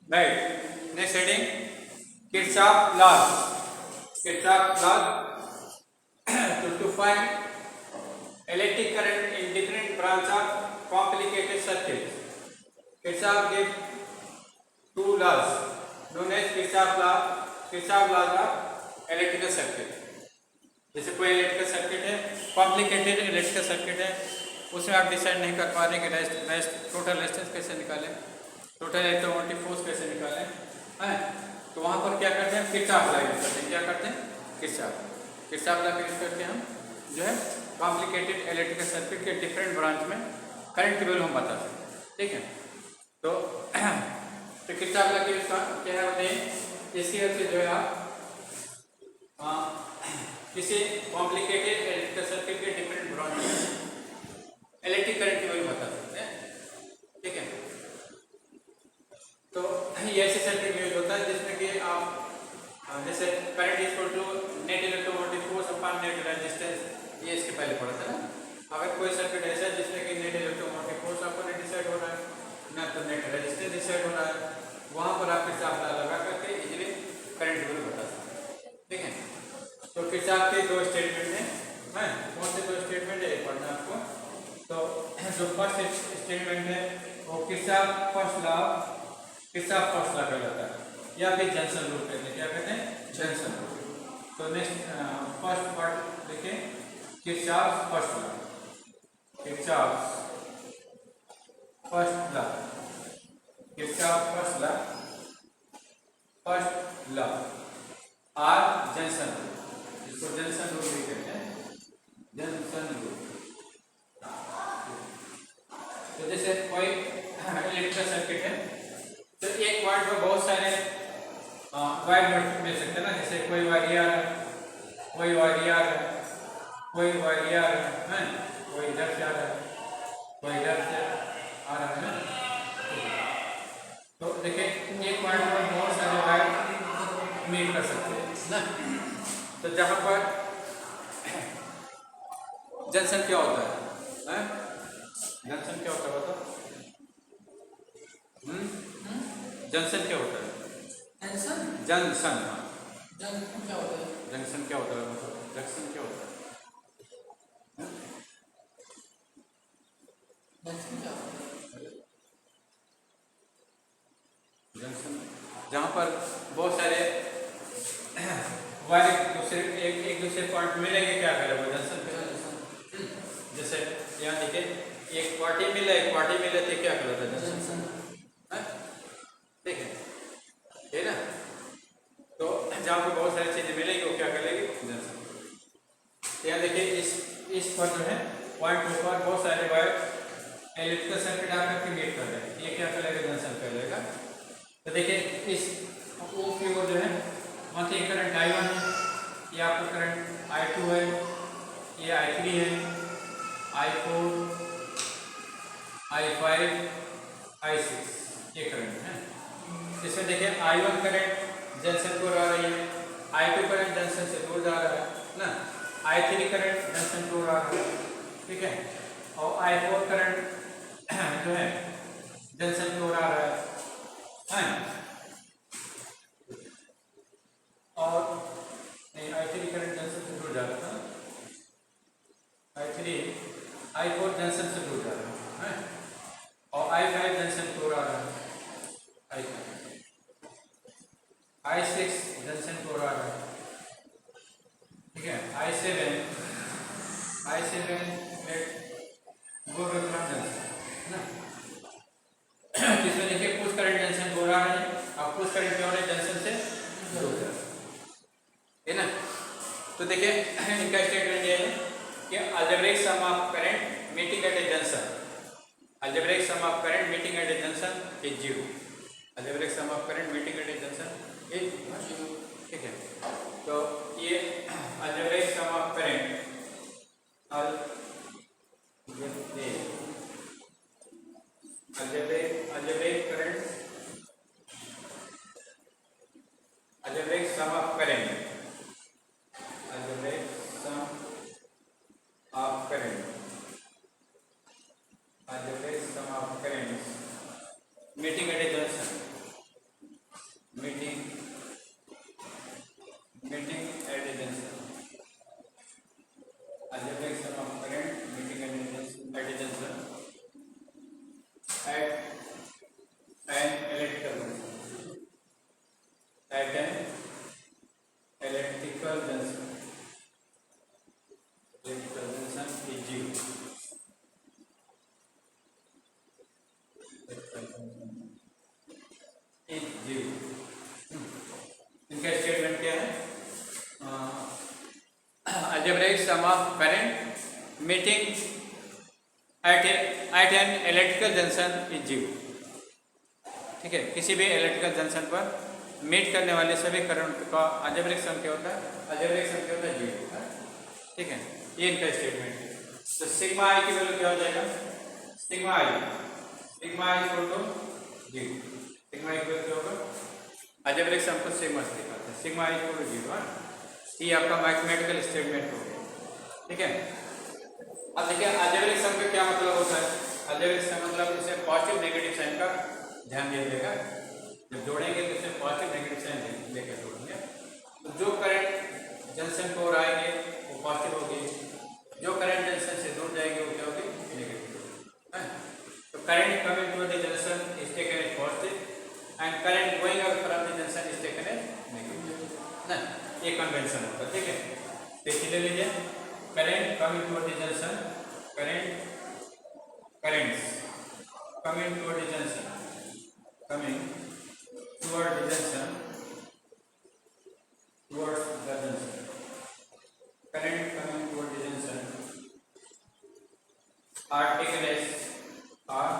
Right. Next heading, Kirchhoff laws. Kirchhoff laws to find electric current in different branch of complicated circuits. Kirchhoff gave two laws known as Kirchhoff laws of electrical circuit. जैसे कोई electrical circuit है, complicated electrical circuit है, उसमें आप decide नहीं कर पा रहे कि टोटल रेजिस्टेंस कैसे निकालें, टोटल इलेक्ट्रोमोटिव फोर्स कैसे निकालें, है तो वहाँ पर क्या करते हैं, किरचॉफ लॉ यूज करते हैं। क्या करते हैं, किरचॉफ लॉ यूज करके हम जो है कॉम्प्लिकेटेड इलेक्ट्रिकल सर्किट के डिफरेंट ब्रांच में करंट की वैल्यू हम बता सकते हैं। ठीक है, तो किरचॉफ लॉ यूज क्या है अपने इसकी वजह से जो है आप किसी कॉम्प्लिकेटेड इलेक्ट्रिकल सर्किट के डिफरेंट ब्रांच में इलेक्ट्रिक करंट की वैल्यू बता सकते हैं। ठीक है, तो ये ऐसे सर्किट यूज होता है जिसमें कि आप जैसे current equal to net electromotive force upon net resistance, ये इसके पहले पढ़ा था ना। अगर कोई सर्किट ऐसा है जिसमें कि नेट इलेक्ट्रोमोटिव फोर्स आपको नहीं डिसाइड हो रहा है ना, तो नेट रेजिस्टेंस डिसाइड हो रहा है, वहां पर आप किरचॉफ लॉ लगा करके इजीली करंट की वैल्यू बता सकते हैं। ठीक है, तो किरचॉफ के दो स्टेटमेंट हैं, कौन से दो स्टेटमेंट है, एक पढ़ना आपको। तो जो फर्स्ट स्टेटमेंट है वो किरचॉफ फर्स्ट लॉ कहलाता है, या फिर जॉनसन रूल कहते हैं। क्या कहते हैं, जॉनसन रूल। तो नेक्स्ट फर्स्ट पार्ट देखें, Kirchhoff first law, Kirchhoff first law, Kirchhoff first law or junction rule, इसको जॉनसन रूल भी कहते हैं, जॉनसन रूल। तो जैसे कोई इलेक्ट्रिकल सर्किट है तो एक पॉइंट पर बहुत सारे वायर मिल सकते हैं ना, जैसे कोई वायर है, कोई वायर है, कोई वायर है, कोई इधर से आ रहा है, कोई इधर से आ रहा है ना। तो देखिए एक पॉइंट पर बहुत सारे वायर मीट कर सकते हैं ना। तो जहाँ पर जंक्शन क्या होता है, जंक्शन क्या होता है बताओ, जंक्शन क्या होता है, जंक्शन जंक्शन क्या होता है, जंक्शन क्या होता है, मतलब जंक्शन क्या होता है, जंक्शन जहाँ पर बहुत सारे वायर एक दूसरे पॉइंट मिलेंगे, क्या करेगा जंक्शन पे। जैसे यहाँ देखिए एक क्वार्टी मिला, एक क्वार्टी मिले तो क्या कहलाता है, जंक्शन। ठीक है ना, तो जहाँ पे बहुत सारी चीजें मिलेंगी वो क्या करेगी, जंक्शन। यहाँ देखिए इस पर जो है पॉइंट पर बहुत सारे वायर इलेक्ट्रिकल सर्किट आकर मीट कर रहे हैं, ये क्या करेगा, जंक्शन कहलाएगा। तो देखिए इस ओ की ओर जो है वहाँ से करंट I1 है, ये आपका करंट I2 है, ये I3 है, I4, I5, I6 ये करंट है। इसमें देखिए I1 करंट जंक्शन को आ रही है, I2 करंट जंक्शन से दूर जा रहा है ना, I3 करंट जंक्शन को आ रहा है। ठीक है, और I4 करंट जो है जंक्शन को आ रहा है, और I3 करंट जंक्शन से दूर जा रहा था, I4 जंक्शन से दूर जा रहा है, और I5 जंक्शन को आ रहा है, I6 जंक्शन को आ रहा है। ठीक है, I7 गो जंक्शन ना, जिसमें देखिए कुछ करंट जंक्शन को आ रहा है और कुछ करंट क्या हो रहा है, जंक्शन से दूर जा रहा है ना। तो देखिए इनका स्टेटमेंट ये है कि algebraic sum of current meeting at a junction, algebraic sum of current meeting at a junction is 0, algebraic sum of current meeting at a junction is 0। ठीक है, तो ये algebraic sum of current algebraic current, algebraic sum of current, algebraic sum of current, algebraic sum of current meeting at a junction an electrical junction. At an electrical junction. Electrical junction is zero. Is zero. इनका statement क्या है? algebraic sum of current meeting at an electrical junction is zero. ठीक है, किसी भी electrical junction पर meet करने वाले सभी करंट का अलजेब्रिक सम क्या होता है? अलजेब्रिक सम क्या होता है? जीरो. ठीक है, ये इनका स्टेटमेंट है. तो सिग्मा आई की वैल्यू क्या हो जाएगा? Sigma I equal to zero. Sigma I equal क्या होगा? अलजेब्रिक सम को सिग्मा से दिखाते हैं. Sigma I equal to zero. ये आपका मैथमेटिकल स्टेटमेंट हो गया. ठीक है, अब देखिए अलजेब्रिक सम का क्या मतलब होता है? अलजेब्रिक सम मतलब इसे पॉजिटिव नेगेटिव साइन का ध्यान दीजिएगा. जब जोड़ेंगे तो इसे पॉजिटिव नेगेटिव साइन लेकर जोड़ेंगे. तो जो करंट जंक्शन को आएंगे वो पॉजिटिव होगी, जो करंट जंक्शन से दूर जाएंगे वो क्या होगी? नेगेटिव. तो current coming to the junction is taken as positive and current going away from the junction is taken as negative. ना, ये कन्वेंशन होता है. ठीक है, देखिए ले लीजिए. Current coming to the junction, currents coming to the junction, coming toward the junction, towards the junction, current coming toward the junction are taken as are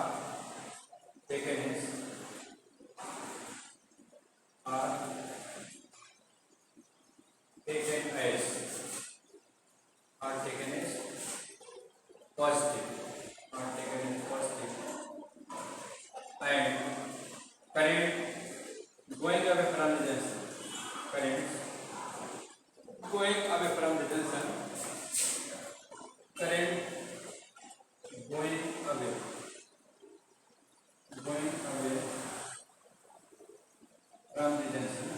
taken as positive, are taken as positive, and current going away from the junction, current going away from the junction, current going away from the junction,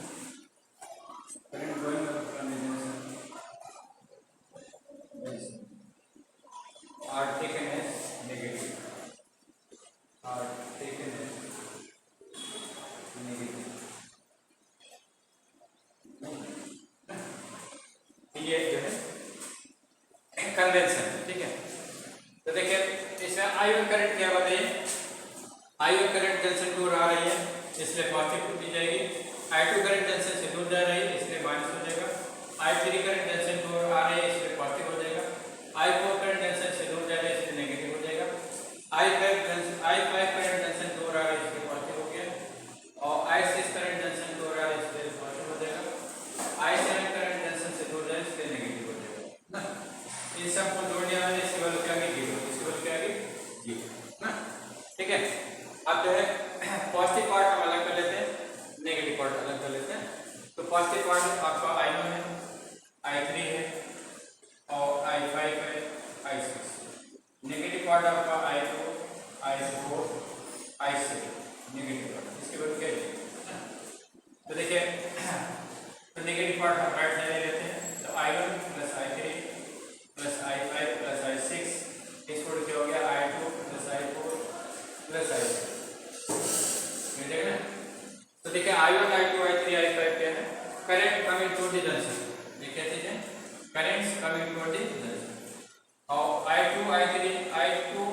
current going away from the junction are taken as negative, are taken as negative. ये जो है convention. ठीक है, तो देखिए इसमें I one current क्या बताइए? आई वन करंट जंक्शन दूर आ रही है इसलिए पॉजिटिव दी जाएगी. आई टू करंट जंक्शन से दूर जा रही है इसलिए माइनस हो जाएगा. आई थ्री करंट जंक्शन दूर आ रही है इसलिए पॉजिटिव हो जाएगा. आई फोर करंट जंक्शन से दूर जा रही है इसलिए नेगेटिव हो जाएगा. आई फाइव करंट जंक्शन दूर आ रही है इसलिए पॉजिटिव हो गया. और आई सिक्स करंट जंक्शन दूर आ रही है इसलिए पॉजिटिव हो जाएगा. आई सेवन करंट जंक्शन से दूर जाए इसलिए नेगेटिव हो जाएगा ना. इन सबको जोड़ने वाले इसकी वैल्यू क्या आएगी? जीरो. इसकी वैल्यू क्या आएगी? जीरो ना. ठीक है, अब जो है पॉजिटिव पार्ट हम अलग कर लेते हैं, नेगेटिव पार्ट अलग कर लेते हैं. तो पॉजिटिव पार्ट आपका i1 है, i3 है और i5 है, i6. नेगेटिव पार्ट आपका i2, i4, i7 negative part. इसकी वैल्यू क्या है? तो देखिए तो नेगेटिव पार्ट हम राइट साइड ले लेते हैं. तो i1 plus i3 plus i5 plus i6 इसको क्या हो गया? i2 plus i4 plus i7 मिल जाएगा ना. तो देखिए i1, i2, i3, i5 क्या है? Current coming to the junction. देखिए चीजें currents coming to the junction. और i2, i3, i4,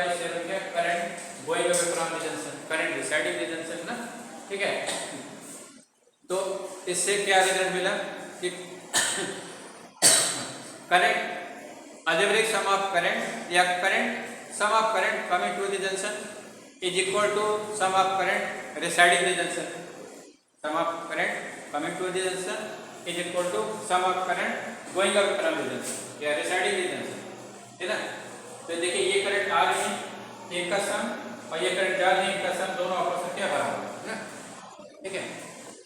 i7 क्या? Current going away from the junction, current receding the junction ना. ठीक है, तो इससे क्या रिजल्ट मिला कि current algebraic sum of current या current sum of current coming to the junction is equal to sum of current receding the junction. Sum of current coming to the junction is equal to sum of current going away from the junction या receding the junction. है ना. तो देखिए ये current आ रही है इनका सम और ये करंट जा रही है इनका सम, दोनों आपस में क्या बराबर है ना. ठीक है,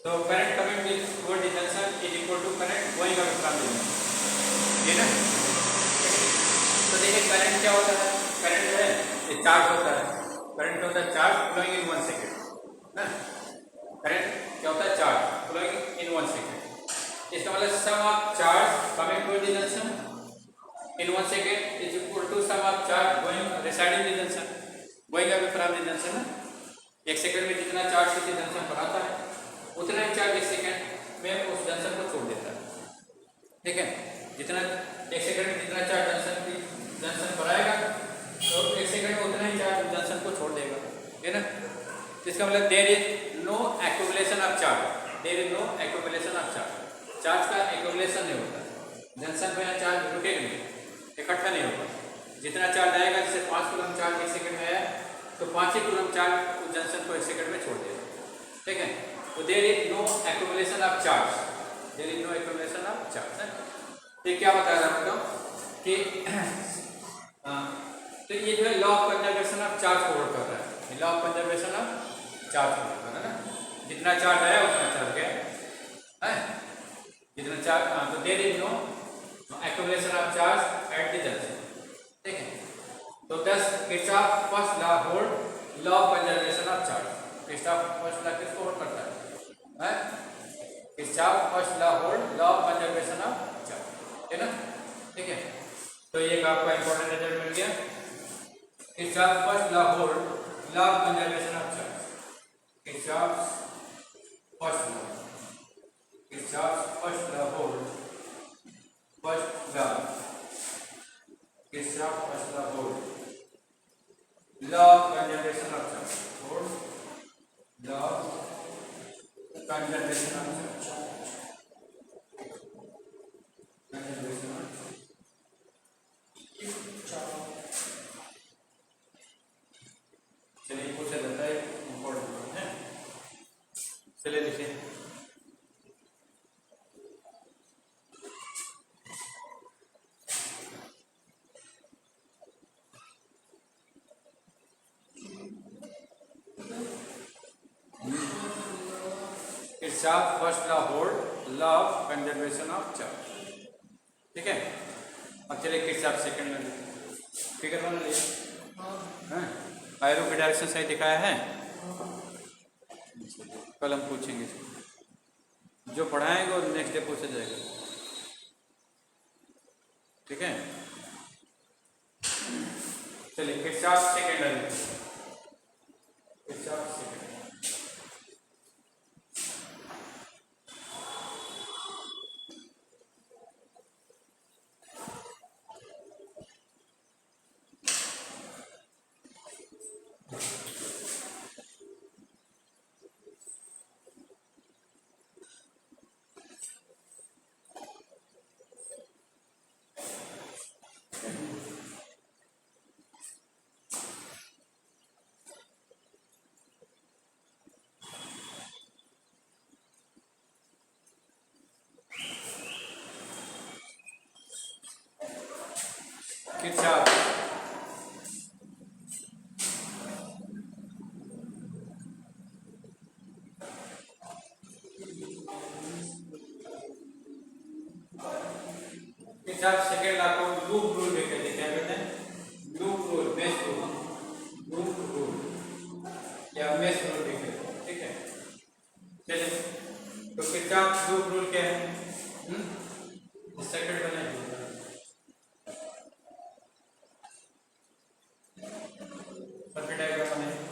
तो current coming toward the junction is equal to current going away from the junction. ये ना. तो देखिए करंट क्या होता है? करंट जो है ये चार्ज होता है. करंट होता है चार्ज फ्लोइंग इन 1 सेकंड ना. करंट क्या होता है? Charge flowing in 1 second. इसका मतलब sum of charge coming to the junction in 1 second is equal to sum of charge going residing the junction, going away from the junction. 1 second में जितना charge किसी junction पर आता है उतना ही charge 1 second में उस जंक्शन को छोड़ देता है। ठीक है, जितना 1 सेकंड में जितना चार्ज जंक्शन पर आएगा तो 1 सेकंड में उतना ही चार्ज जंक्शन को छोड़ देगा। है ना, इसका मतलब there is no accumulation of charge, there is no accumulation of charge, charge का एक्यूमुलेशन नहीं होता जंक्शन पे, यहाँ चार्ज रुकेगा नहीं, इकट्ठा नहीं होगा। जितना चार्ज आएगा, जैसे 5 कूलम चार्ज 1 सेकंड में आया तो 5 ही कूलम चार्ज उस जंक्शन को 1 सेकंड में छोड़ देगा। ठीक है, तो there is no accumulation of charge, there is no accumulation of charge. तो क्या बता रहा बताओ कि तो ये जो है law of conservation of charge forward कर रहा है, law of conservation of charge forward कर रहा है ना, जितना चार्ज आया उतना चार्ज गया है, जितना चार्ज। तो there is no accumulation of charge at the junction. ठीक है, तो thus Kirchhoff first law hold law of conservation of charge. Kirchhoff first law किसको होल्ड करता है? Kirchhoff first law hold law of conservation of charge, है ना। ठीक है, तो ये आपका इंपॉर्टेंट रिजल्ट मिल गया। Kirchhoff first law hold law of conservation of charge, Kirchhoff first law, Kirchhoff first law hold first law, Kirchhoff first law hold law of conservation of charge, hold law of conservation of charge, conservation of चलिए पूछा जाता है important है, चलिए देखिए। Kirchhoff first law hold law of conservation of charge. ठीक है, अब चलिए किरचॉफ सेकंड लॉ, फिगर बना लीजिए। एरो की डायरेक्शन सही दिखाया है, कल हम पूछेंगे, जो पढ़ाएंगे और नेक्स्ट डे पूछा जाएगा। ठीक है, चलिए Kirchhoff second law, Kirchhoff second. Kirchhoff second law को लूप रूल भी कहते हैं। क्या कहते हैं? Loop rule, mesh rule, loop rule या मेश रूल भी कहते हैं। ठीक है, चलिए तो किरचॉफ लूप रूल क्या है? सर्किट बनाइए, सर्किट डायग्राम बनाइए।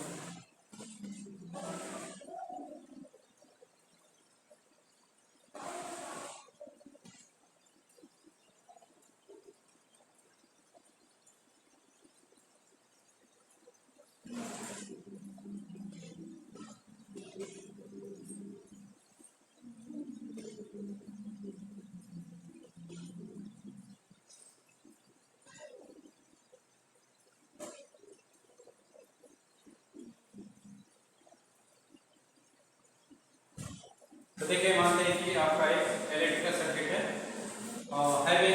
तो देखिए, मानते हैं कि आपका एक इलेक्ट्रिकल सर्किट है, have a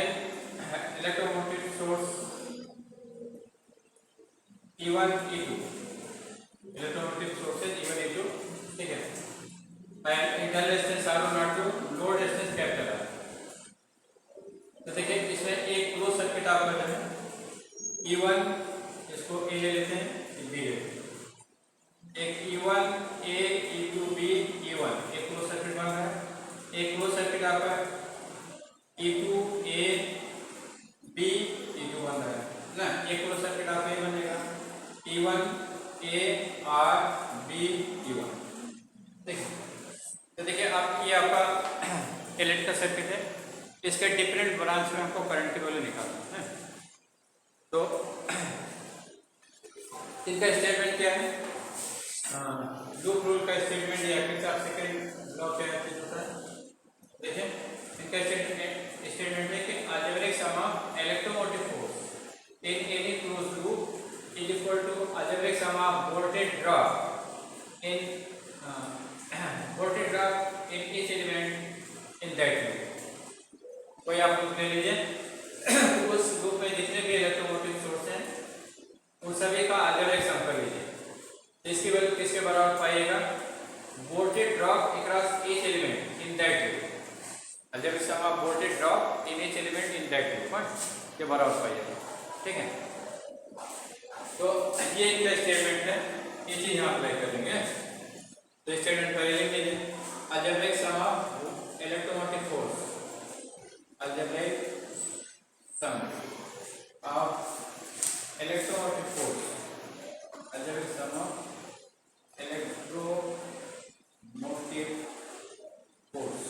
electromotive source E1 E2, electromotive sources E1 E2। ठीक है, and internal resistance R1 R2, load resistance capital R। तो देखिए इसमें एक क्लोज सर्किट आपका जो है E1, इसको A ले लेते हैं, B ले लेते हैं, एक E1 A E2 B E1 एक क्लोज सर्किट बन रहा है। एक क्लोज सर्किट आपका E2 A B E2 बन रहा है ना। एक क्लोज सर्किट आपका ये बनेगा E1 A R B be given. देखिए तो देखिए आप ये आपका इलेक्ट्रिक का सर्किट है, इसके डिफरेंट ब्रांच में हमको करंट की वैल्यू निकालना है। तो इनका स्टेटमेंट क्या है, लूप रूल का स्टेटमेंट या फिर आप सेकंड लॉ क्या होता है। देखिए इनका स्टेटमेंट है कि algebraic sum of electromotive force in any closed loop is equal to algebraic sum of voltage drop in each element in that loop. कोई आप लूप ले लीजिए, उस लूप में जितने भी इलेक्ट्रोमोटिव सोर्स हैं उन सभी का अलजेब्रिक सम कर लीजिए। इसकी वैल्यू किसके बराबर पाइएगा, voltage drop across each element in that loop. Algebraic sum of voltage drop in each element in that loop के बराबर पाइएगा। ठीक है, तो ये इनका स्टेटमेंट है, ये चीज यहाँ अप्लाई करेंगे। तो स्टेटमेंट पहले लिख लीजिए, algebraic sum of electromotive force, algebraic sum of electromotive force, algebraic sum of electromotive force,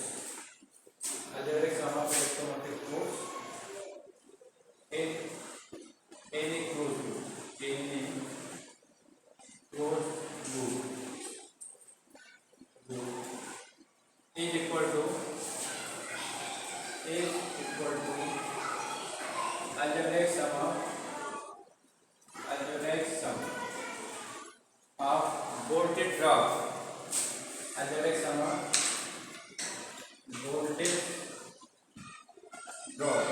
algebraic sum of electromotive force in any closed loop, any closed loop is equal to algebraic sum of voltage drop, algebraic sum of voltage drop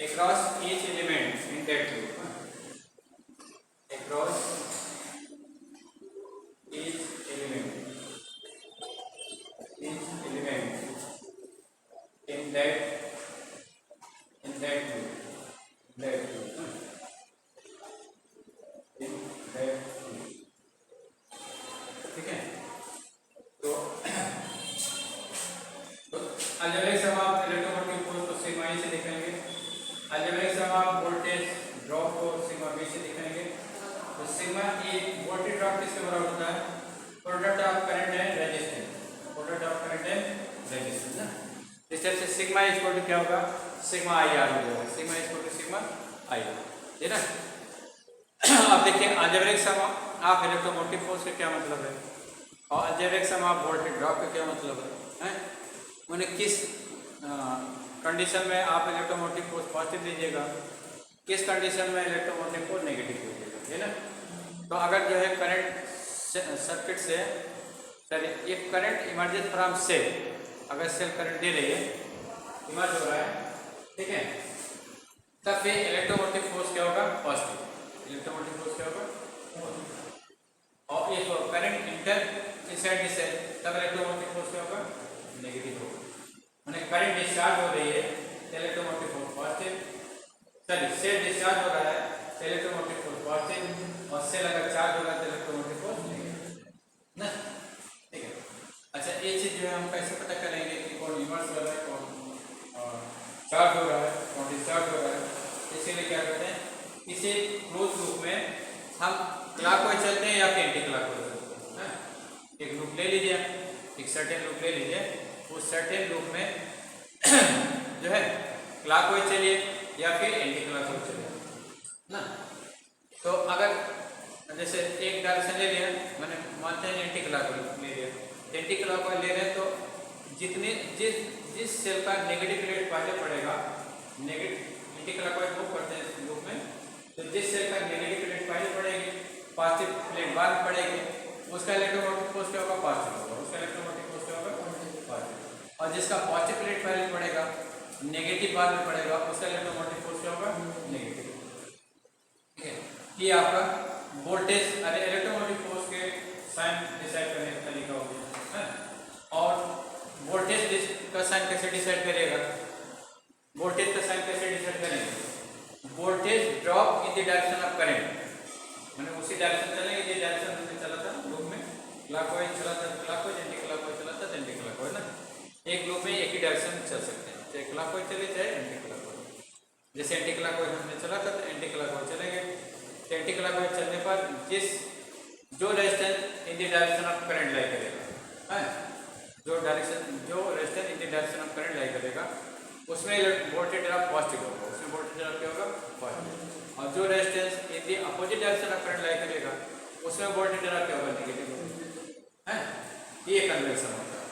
across each element in that loop, across each element in that loop, ठीक है। तो algebraic sum of electromotive force को sigma E से लिखेंगे, algebraic sum of voltage drop को sigma B से लिखेंगे। तो सिग्मा ई वोल्टेज ड्रॉप किसके बराबर होता है, product of current and resistance, product of current and resistance ना। इस तरह से सिग्मा इक्वल टू क्या होगा, सिग्मा आई आर हो जाएगा, sigma equal to sigma I R, ठीक है ना। अब देखिए algebraic sum of electromotive force का क्या मतलब है और algebraic sum of voltage drop का क्या मतलब है। उन्हें किस कंडीशन में आप इलेक्ट्रोमोटिव फोर्स पॉजिटिव लीजिएगा, किस कंडीशन में इलेक्ट्रोमोटिव फोर्स नेगेटिव लीजिएगा, है ना। तो अगर जो है करंट सर्किट से चलिए if current emerges from cell, अगर सेल करंट दे रही है, इमर्ज हो रहा है, ठीक है, तब फिर इलेक्ट्रोमोटिव फोर्स क्या होगा, पॉजिटिव, इलेक्ट्रोमोटिव फोर्स क्या होगा पॉजिटिव। और if current enter inside the cell, तब इलेक्ट्रोमोटिव फोर्स क्या होगा, नेगेटिव होगा। माने करंट डिस्चार्ज हो रही है, इलेक्ट्रोमोटिव फोर्स पॉजिटिव, चलिए सेल डिस्चार्ज हो रहा है, इलेक्ट्रोमोटिव फोर्स पॉजिटिव, और सेल अगर चार्ज होगा तो इलेक्ट्रोमोटिव फोर्स नेगेटिव ना, ठीक है। अच्छा ये चीज जो है हम कैसे पता करेंगे कि कौन रिवर्स हो रहा है, कौन चार्ज हो रहा है, कौन डिस्चार्ज हो रहा है। इसीलिए क्या करते हैं, इसे क्लोज लूप में हम क्लॉकवाइज चलते हैं या फिर एंटी क्लॉकवाइज चलते हैं। एक लूप ले लीजिए, एक सर्टेन लूप ले लीजिए, उस सर्टेन लूप में जो है क्लॉकवाइज चलिए या फिर एंटी क्लॉकवाइज चलिए ना। तो अगर जैसे एक डायरेक्शन ले लिया, मैंने मानते हैं एंटी क्लॉकवाइज ले लिया, एंटी क्लॉकवाइज ले रहे हैं तो जितने जिस सेल का नेगेटिव प्लेट पहले पड़ेगा, नेगेटिव एंटी क्लॉकवाइज मूव करते हैं इस लूप में, तो जिस सेल का नेगेटिव प्लेट पहले पड़ेगी, पॉजिटिव प्लेट बाद में पड़ेगी, उसका इलेक्ट्रोमोटिव फोर्स क्या होगा, पॉजिटिव होगा, उसका इलेक्ट्रोमोटिव फोर्स क्या होगा पॉजिटिव। और जिसका पॉजिटिव प्लेट पहले पड़ेगा, नेगेटिव बाद में पड़ेगा, उसका इलेक्ट्रोमोटिव फोर्स क्या होगा नेगेटिव, ठीक है। ये आपका वोल्टेज अरे इलेक्ट्रोमोटिव फोर्स के साइन डिसाइड करने का तरीका हो गया है। और वोल्टेज का साइन कैसे डिसाइड करेगा, वोल्टेज का साइन कैसे डिसाइड करेंगे, voltage drop in the direction of current, मैंने उसी डायरेक्शन चलेंगे, ये डायरेक्शन हमने चला था लूप में, क्लॉकवाइज चला था क्लॉकवाइज, एंटी क्लॉकवाइज चला था एंटी क्लॉकवाइज ना। एक लूप में एक ही डायरेक्शन में चल सकते हैं, चाहे क्लॉकवाइज चले चाहे एंटी क्लॉकवाइज। जैसे एंटी क्लॉकवाइज हमने चला था तो एंटी क्लॉकवाइज चलेंगे, एंटी क्लॉकवाइज चलने पर जो resistance in the direction of current lie करेगा, है जो resistance in the direction of current lie करेगा उसमें वोल्टेज ड्रॉप पॉजिटिव होगा, उसमें वोल्टेज ड्रॉप क्या होगा, पॉजिटिव। और जो resistance in the opposite direction of current lie करेगा उसमें वोल्टेज ड्रॉप क्या होगा, नेगेटिव है। ये कन्वेंशन होता है।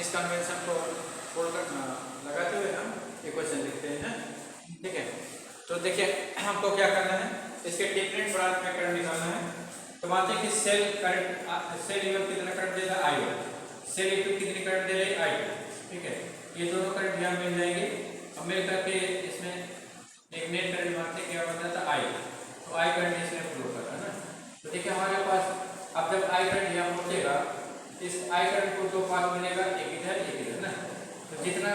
इस कन्वेंशन को छोड़कर लगाते हुए हम इक्वेशन लिखते हैं, ठीक है। तो देखिए हमको क्या करना है, इसके डिफरेंट ब्रांच में करंट निकालना है। तो मानते हैं कि सेल E1 कितना करंट देगा, I1, सेल E2 कितनी करंट दे रही है, I2, ठीक है। ये दोनों करंट यहाँ मिल जाएंगे। अब मिल करके इसमें एक नेट करंट मानते हैं क्या बनता था, I, तो I करंट इसमें फ्लो कर रहा है ना। तो देखिए हमारे पास अब जब I करंट यहाँ पहुंचेगा, इस I करंट को दो पार्ट मिलेगा, एक इधर ना। तो जितना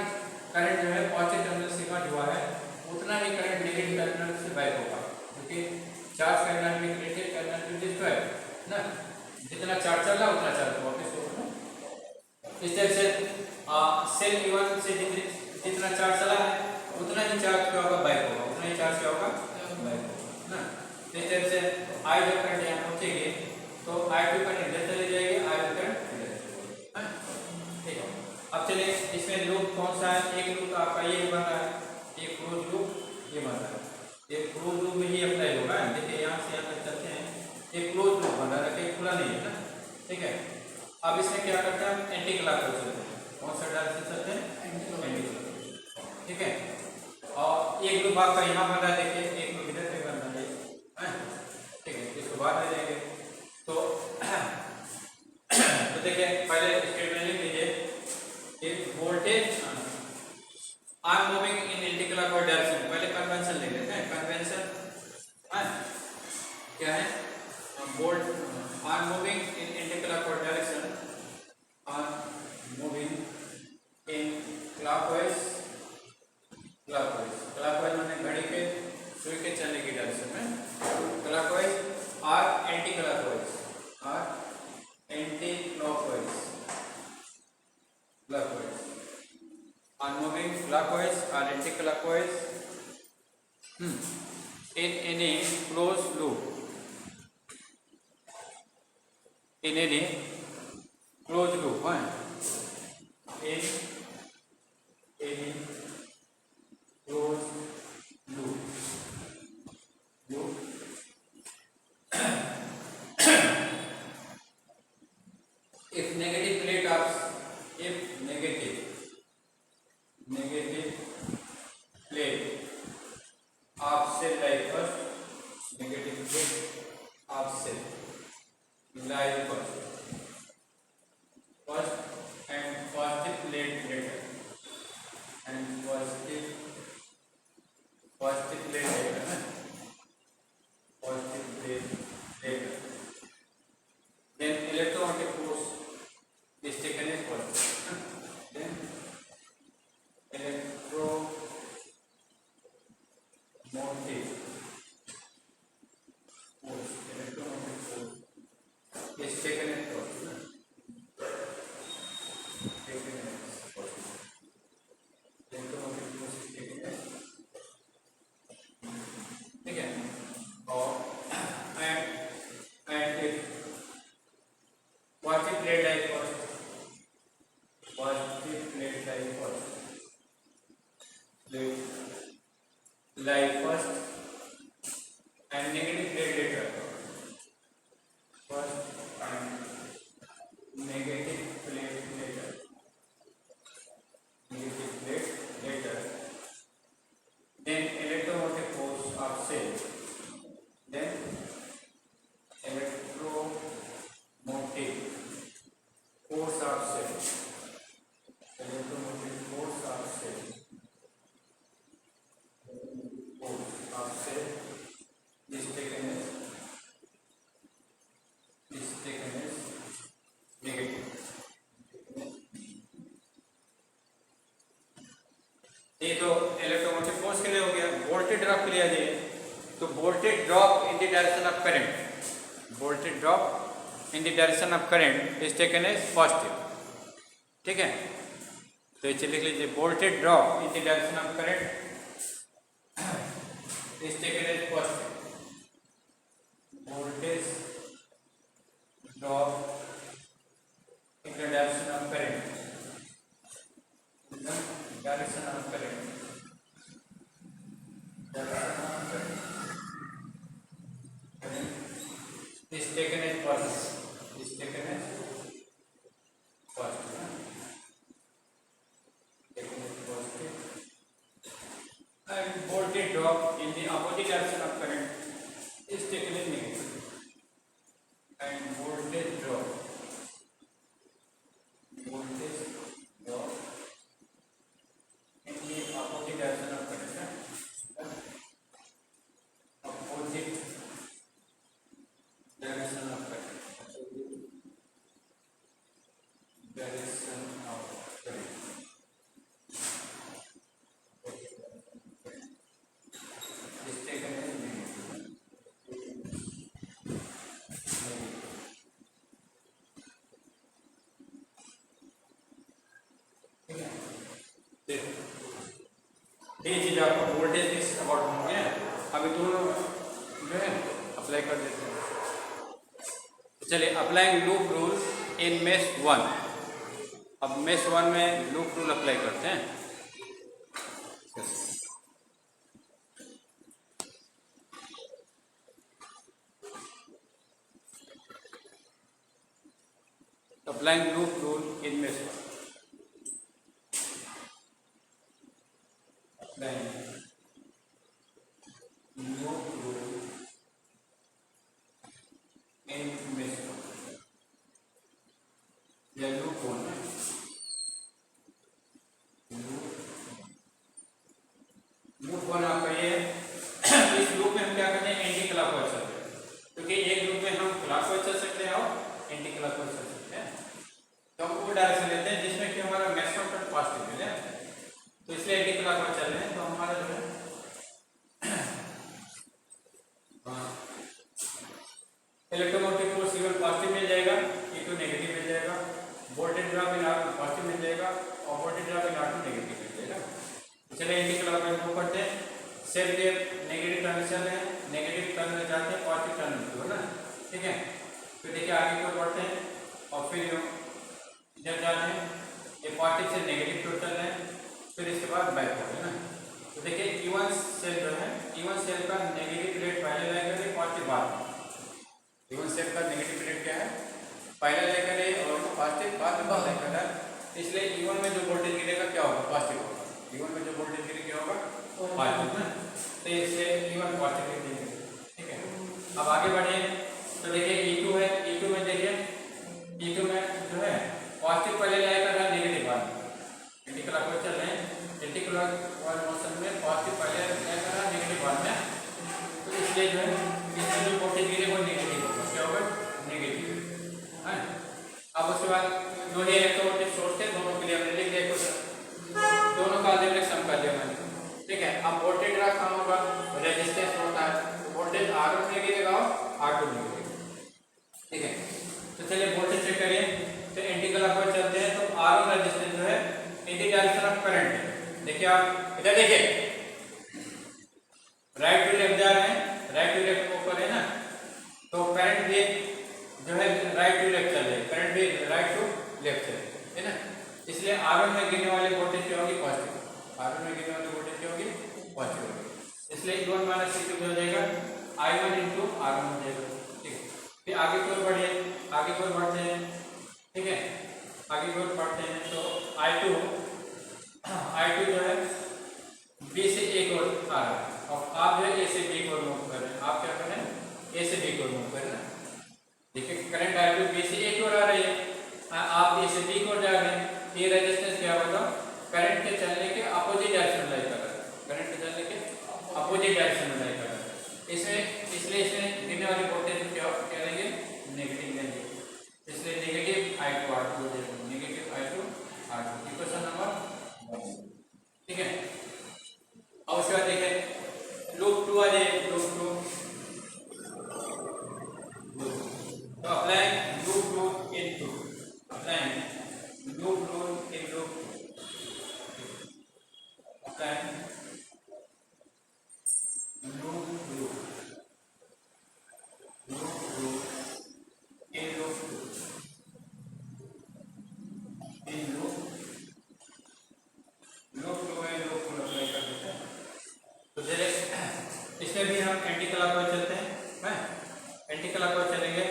करंट जो है पॉजिटिव टर्मिनल से कट हुआ है उतना ही करंट नेगेटिव टर्मिनल से बैक होगा, क्योंकि चार्ज करना भी नेगेटिव करना भी डिस्ट्रॉय ना। जितना चार्ज चल रहा उतना चार्ज वापस होगा। इस तरह से सेल E1 से जितना चार्ज चला है उतना ही चार्ज क्या होगा, बैक होगा, उतना ही चार्ज क्या होगा, बैक होगा ना। इस तरह से I जब करंट यहाँ पहुंचेगी तो I2 करंट इधर चली जाएगी, I1 करंट इधर चली जाएगी, ठीक है। अब चलिए इसमें लूप कौन सा है, एक लूप आपका ये बन रहा है, एक क्लोज लूप ये बन रहा है, एक क्लोज लूप में ही अप्लाई होगा। देखिए यहाँ से यहाँ तक चलते हैं, एक क्लोज लूप बन रहा है, कहीं खुला नहीं है ना, ठीक है। अब इसमें क्या करते हैं, एंटी क्लॉकवाइज चलते हैं। कौन सा डायरेक्शन चलते हैं, एंटी क्लॉकवाइज, ठीक है। और एक लूप आपका यहाँ बन रहा है, देखिए एक लूप इधर से बन रहा है, ठीक है। इसको बाद में देंगे। तो देखिए पहले स्टेटमेंट लिख लीजिए, voltage are moving in anticlockwise direction. पहले कन्वेंशन ले लेते हैं। कन्वेंशन क्या है, volt are moving in anticlockwise direction, are moving in clockwise माने घड़ी के सुई के चलने की डायरेक्शन में, clockwise or anticlockwise, are moving clockwise or anti-clockwise in any closed loop, in any closed loop, in any closed loop, if negative plate of negative plate of cell lie first, negative plate of cell lie first and positive plate later, and positive plate later, positive plate later, then electromotive force is taken as positive, then electromotive force is taken as positive, electromotive force is taken as, ठीक है। और and if positive plate lie first, positive plate lie first, lie first and negative plate later, first and negative plate later, then electromotive force of cell, then electromotive force of cell, electromotive force of cell is taken as negative. ये तो electromotive force के लिए हो गया। Voltage drop के लिए आ जाइए, तो voltage drop in the direction of current, voltage drop in the direction of current is taken as positive, ठीक है। तो इसे लिख लीजिए, voltage drop in the direction of current is taken as positive, is taken as first, is taken as positive, taken as positive, and voltage drop in the opposite direction of current is taken as negative, and voltage drop in the opposite direction of current, opposite direction of current, direction of current is taken as negative. ये चीज आपको voltage के about होंगे, अभी दोनों जो है apply कर देते हैं। चलिए, applying loop rule in mesh 1। अब मेश 1 में लूप रूल अप्लाई करते हैं। Applying loop rule in mesh 1, applying loop rule in mesh 1, या लूप 1 है, लूप 1 आपका ये इस लूप में हम क्या करते हैं, एंटी क्लॉकवाइज चलते हैं, क्योंकि एक लूप में हम क्लॉकवाइज चल सकते हैं और एंटी क्लॉकवाइज चल सकते हैं। तो हम वो डायरेक्शन लेते हैं जिसमें कि हमारा मैक्सिमम करंट पॉजिटिव मिले, तो इसलिए एंटी क्लॉकवाइज चल रहे हैं। तो हमारा जो है इलेक्ट्रोमोटिव फोर्स E1 पॉजिटिव मिल जाएगा, E2 नेगेटिव मिल जाएगा, voltage drop in R1 positive मिल जाएगा और voltage drop in R2 negative मिल जाएगा। चलिए एंटी क्लॉकवाइज मूव करते हैं। सेल के नेगेटिव टर्मिनल है, नेगेटिव टर्मिनल जाते हैं, पॉजिटिव टर्मिनल है ना, ठीक है। फिर देखिए आगे की ओर बढ़ते हैं और फिर इधर जा रहे हैं, ये पॉजिटिव से नेगेटिव की ओर चल रहे हैं, फिर इसके बाद बैक हो रहे हैं ना। तो देखिए E1 सेल जो है, E1 सेल का नेगेटिव प्लेट पहले लाइन करें, पॉजिटिव बाद में। E1 सेल का नेगेटिव प्लेट क्या है, पहले लाइन करें और पॉजिटिव बाद में लाइन कर रहा है, इसलिए E1 में जो वोल्टेज गिरेगा क्या होगा, पॉजिटिव होगा। E1 में जो वोल्टेज गिरेगा क्या होगा, पॉजिटिव ना, तो इससे E1 पॉजिटिव देंगे, ठीक है। अब आगे बढ़िए, तो देखिए E2 है, E2 में देखिए E2 में जो है पॉजिटिव पहले लाइन कर रहा है, नेगेटिव बाद में। एंटी क्लॉकवाइज चल रहे हैं, एंटी क्लॉकवाइज मोशन में पॉजिटिव पहले लाइन कर रहा है, नेगेटिव बाद में, तो इसलिए जो है इसमें जो वोल्टेज गिरे वो नेगेटिव होगा, क्या होगा, नेगेटिव है। अब उसके बाद जो ये इलेक्ट्रोमोटिव सोर्स थे दोनों के लिए हमने लिख दिया, कुछ दोनों का अलग सम कर दिया मैंने, ठीक है। अब वोल्टेज ड्रॉप कहाँ होगा, रेजिस्टेंस होता है, तो वोल्टेज R1 में गिरेगा और R2 में गिरेगा, ठीक है। तो चलिए वोल्टेज चेक करिए, तो एंटी क्लॉकवाइज चलते हैं, तो R1 रेजिस्टेंस जो है इन द डायरेक्शन ऑफ करंट है। देखिए आप इधर देखिए, राइट टू लेफ्ट जा रहे हैं, राइट टू लेफ्ट ऊपर है ना, तो करंट भी जो है राइट टू लेफ्ट चल रहे हैं, करंट भी राइट टू लेफ्ट चल रहे है ना, इसलिए R1 में गिरने वाली वोल्टेज क्या होगी, पॉजिटिव। R1 में गिरने वाली वोल्टेज क्या होगी, पॉजिटिव होगी, इसलिए E1 माइनस E2 हो जाएगा, I1 इंटू R1 हो जाएगा, ठीक है। फिर आगे की ओर बढ़िए, आगे की ओर बढ़ते हैं, ठीक है, आगे की ओर बढ़ते हैं, तो I2 जो है B से A की ओर आ रहा है, और आप जो है A से B की ओर मूव कर रहे हैं, आप क्या कर रहे हैं, A से B की ओर मूव कर रहे हैं। देखिए करंट I2 B से A की ओर आ रही है, आप A से B की ओर जा रहे हैं, ये रेजिस्टेंस क्या होगा, करंट के चलने के अपोजिट डायरेक्शन में लाई कर रहा है, करंट के चलने के अपोजिट डायरेक्शन में लाई कर रहा है, इसमें इसलिए इसमें गिरने वाली वोल्टेज क्या लेंगे, नेगेटिव लेंगे, इसलिए नेगेटिव I2 R2 हो जाएगा, negative I2 R2, equation number 1, ठीक है। अब उसके बाद देखिए लूप 2 आ जाए, लूप 2, तो apply loop rule in loop, apply loop rule in loop, apply loop rule in loop, in loop, loop 2 में लूप रूल अप्लाई कर देते हैं। तो चलिए इसमें भी हम एंटी क्लॉकवाइज चलते हैं, एंटी क्लॉकवाइज चलेंगे,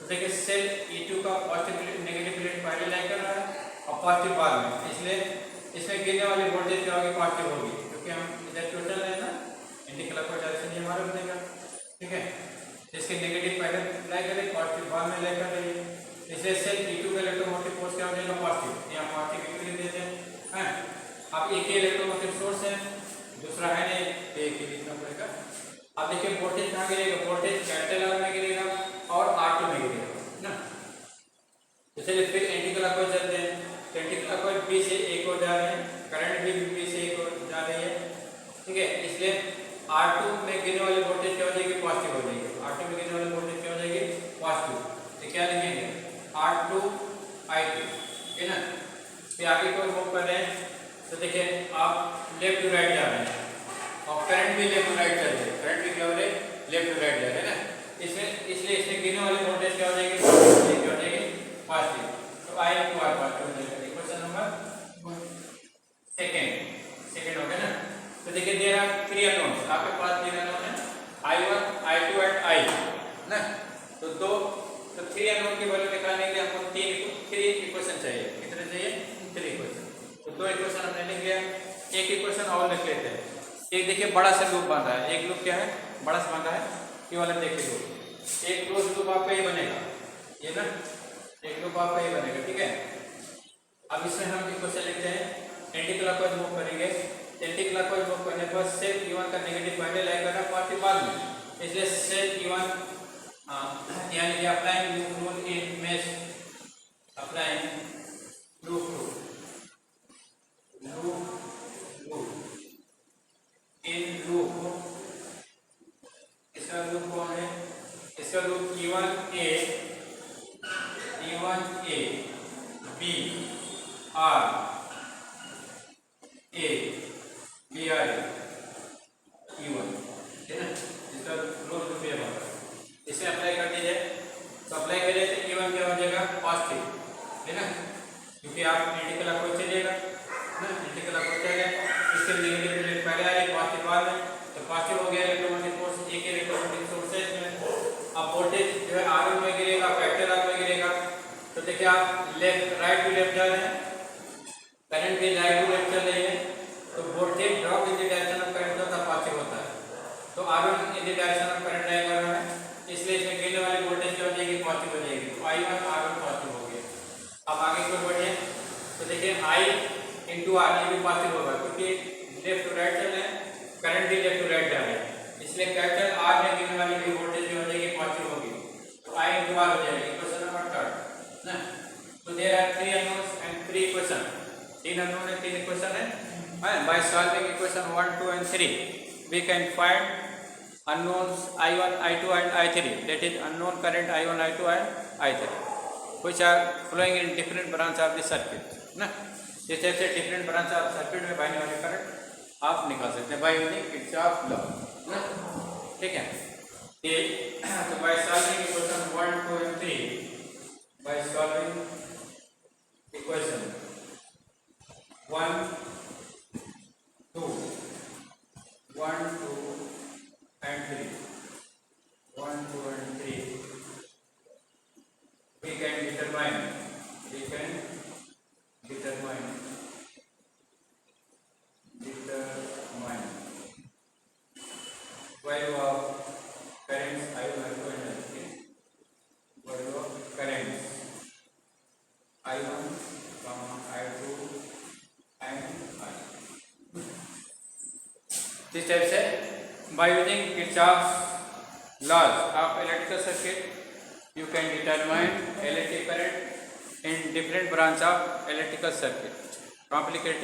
देखिए सेल E2 का पॉजिटिव नेगेटिव प्लेट पहले लाई कर रहा है और पॉजिटिव बाद में, इसलिए इसमें गिरने वाली वोल्टेज क्या होगी, पॉजिटिव होगी, क्योंकि हम इधर टोटल है ना, एंटी क्लॉकवाइज डायरेक्शन ये हमारा बनेगा। ठीक है, इसके नेगेटिव पहले लाई करें, पॉजिटिव बाद में लाई कर रही है, इसलिए सेल E2 का इलेक्ट्रोमोटिव फोर्स क्या हो जाएगा, पॉजिटिव। यहाँ पॉजिटिव लिख देते हैं। अब एक ही इलेक्ट्रोमोटिव सोर्स है, दूसरा है नहीं, एक ही लिखना पड़ेगा। अब देखिए वोल्टेज कहाँ गिरेगा, वोल्टेज कैपिटल आर में गिरेगा और R2 में गिरेगा ना। तो चलिए फिर एंटी क्लॉकवाइज चलते हैं। तो एंटी क्लॉकवाइज बी से एक और जा रहे हैं, करंट भी बी से एक और जा रही है। ठीक है, इसलिए R2 में गिरने वाली वोल्टेज क्या हो जाएगी, पॉजिटिव हो जाएगी। R2 में गिरने वाली वोल्टेज क्या हो जाएगी, पॉजिटिव। तो क्या लिखेंगे, R2 I2, है ना। फिर आगे को मूव कर रहे हैं, तो देखिए आप लेफ्ट टू राइट जा रहे हैं और करंट भी लेफ्ट टू राइट चल रही है, करंट भी क्या हो रही है, लेफ्ट टू राइट जा रहे हैं ना। इसलिए इसमें गिरने वाली वोल्टेज क्या हो जाएगी, क्या हो जाएगी, पॉजिटिव। तो I इक्वल पॉजिटिव हो जाएगा। इक्वेशन नंबर सेकंड हो गया ना। तो देखिए देयर आर 3 अननोन्स, आपके पास 3 अननोन है, I1 I2 एंड I ना। तो 3 अननोन की वैल्यू निकालने के लिए हमको 3 इक्वेशन चाहिए। कितने चाहिए, 3 इक्वेशन। तो 2 इक्वेशन हमने लिख लिया, एक इक्वेशन और लिख लेते हैं। एक देखिए बड़ा सा लूप बांधा है, एक लूप क्या है, बड़ा सा बांधा है, ये वाला देखिए लूप, एक क्लोज लूप आपका ये बनेगा, ये ना, एक लूप आपका ये बनेगा। ठीक है, अब इसमें हम इक्वेशन लिखते हैं, एंटी क्लॉकवाइज मूव करेंगे। एंटी क्लॉकवाइज मूव करने पर सेल E1 का नेगेटिव पहले लाई करना, पॉजिटिव बाद में, इसलिए सेल E1 यानी कि applying loop rule in mesh, applying loop rule in loop, इसका लूप कौन है, इसका loop E1A B R A B I E1, है ना, इसका लूप ये होगा। इसे अप्लाई कर दीजिए, तो अप्लाई करिए तो E1 क्या हो जाएगा, पॉजिटिव, है ना, क्योंकि आप एंटी क्लॉकवाइज चलिएगा ना, एंटी क्लॉकवाइज चलेगा, इसके नेगेटिव प्लेट पहले आ रही, पॉजिटिव बाद में, तो पॉजिटिव हो गया इलेक्ट्रोमोटिव फोर्स, एक इलेक्ट्रोमोटिव फोर्स है इसमें। अब वोल्टेज जो है R1 में गिरेगा, कैपिटल R में गिरेगा। तो देखिए आप लेफ्ट राइट टू लेफ्ट जा रहे हैं, करंट भी राइट टू लेफ्ट चल रही है, तो voltage drop in the direction of current होता है, पॉजिटिव होता है। तो R1 in the direction of current lie कर रहा है, इसलिए इसमें गिरने वाली वोल्टेज क्या हो जाएगी, पॉजिटिव हो जाएगी। तो I1 R1 पॉजिटिव हो गया। अब आगे को बढ़िए, तो देखिए I इंटू R ये भी पॉजिटिव होगा, क्योंकि लेफ्ट टू राइट चल रहे हैं, करंट भी लेफ्ट टू राइट जा रहे हैं, इसलिए कैपिटल R में गिरने वाली भी वोल्टेज जो हो जाएगी, पॉजिटिव होगी। तो I इंटू R हो जाएगी। इक्वेशन नंबर 3 ना। तो there are 3 unknowns and 3 equation, 3 unknown है, 3 इक्वेशन है। By solving equation 1, 2 and 3 we can find unknowns I1, I2 and I3, that is unknown current I1, I2 and I3, which are flowing in different branch of the circuit ना। इस type से different branch of circuit में बहने वाले current आप निकाल सकते हैं बाय यूजिंग किरचॉफ लॉ ना। ठीक है, तो bye solving equation 1, 2 and 3, bye solving equation 1, 2 and 3, 1, 2 and 3, we can determine value of currents I1, I2 and I3, value of currents I1, I2 and I. this type से by using Kirchhoff's laws of electrical circuit you can determine electric current in different branch of electrical circuit. Complicated